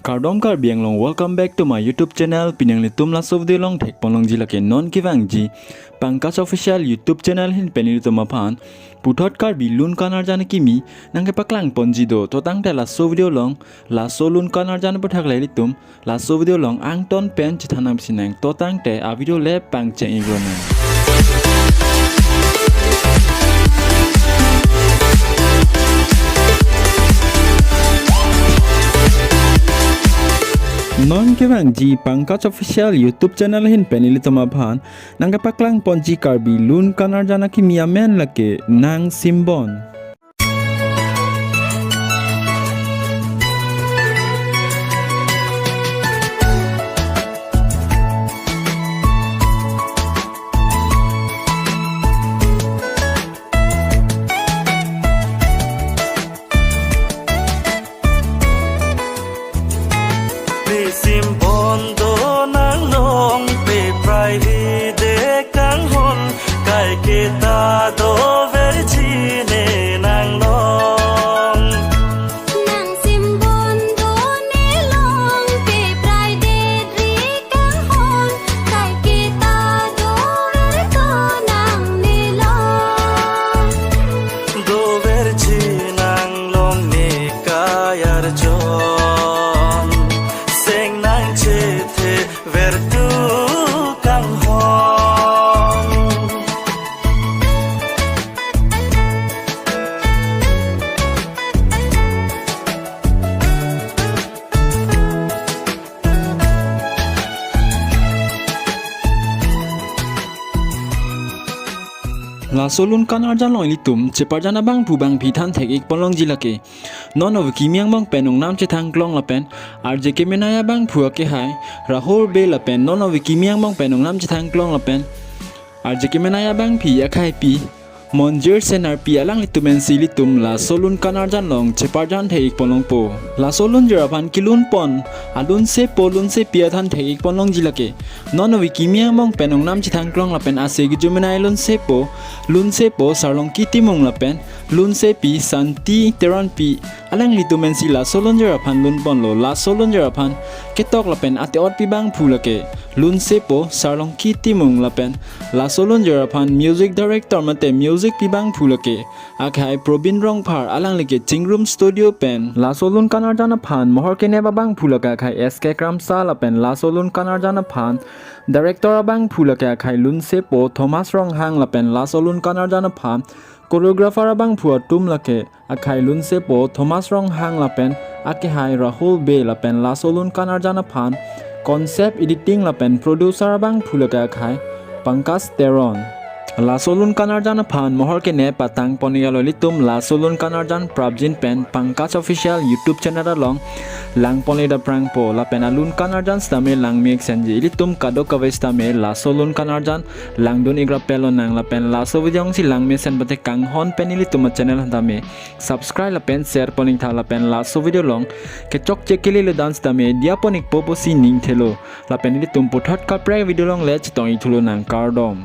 Kardom kar biang long, welcome back to my YouTube channel. Pinang litum la video long tek ponglong jila ke non kivang ji. Pangkas official YouTube channel hin penil to mapan. Puthot kar bilun kanar jana kimi nang ke paklang ponji do to tang te la video long la solun kanar jana pathak lai litum la video long ang ton pen chithanam sinang to tang te a video le pang che igona. Non kevang ji Pangkas official YouTube channel hin penili toma phan nang paklang ponji karbi lun kanar jana ki miamen lake nang simbon Simbon do nang nong pe private de kang hon kai kita do verchine nang nong nang simbon do ne long pe private ri kang hon kai kita do verko nang ne long do verchi nang long ne kayar jo La solun kanar jan long litum chepar jana bang pu bang pithan thek ik polong jilake non of kimiang bang penong nam che thang klong la pen RJ ke menaya bang phua ke hai rahor be la pen non of kimiang bang penong nam che thang klong la pen RJ ke menaya bang phi akhai pi Monjer senar pi alang litumen silitum la solun kanar jan long chepar jan thek ik polong po la solun jerapan kilun pon alun se polun se pia than thek ik polong jilake non of kimiang bang penong nam che thang klong la pen ase gi jumenai lun se po sarlong kiti mong la pen lun se pi santi teran pi alang litumen si la solun jerapan lun pon lo la solun jerapan ketok la pen ate ot pi bang phulake lun se po sarlong kiti mong la pen la solun jerapan music director mate music pi bang phulake akhai probin rong phar alang leke chingrum studio pen la solun kanar jana phan mohor ke ne bang phulaka khai SK Kramsa la pen la solun kanar jana phan director bang phulaka khai lun se po Thomas Rong hang la pen la solun kanar jana phan choreographer bang phua tum lake akhai lun se po Thomas Rong hang la pen ake hai Rahul Be la pen la solun kanar jana phan concept editing la pen producer bang phulaka khai Pangkas Teron La solun kanar jan phan mohor ke ne patang ponialo litum la solun kanar jan prabjin pen Pangkas official YouTube channel long lang poni da prang po la pen alun kanar jan stame lang mix senji litum kado kavesta me la solun kanar jan lang don igra pelo nang la pen la so video si lang me sen bate kang hon pen litum channel hantame subscribe la pen share poning tha la pen la so video long ke chok chekili le dance tame dia ponik popo si ning thelo la pen litum puthot ka pre video long le chitong ithulo nang Kardom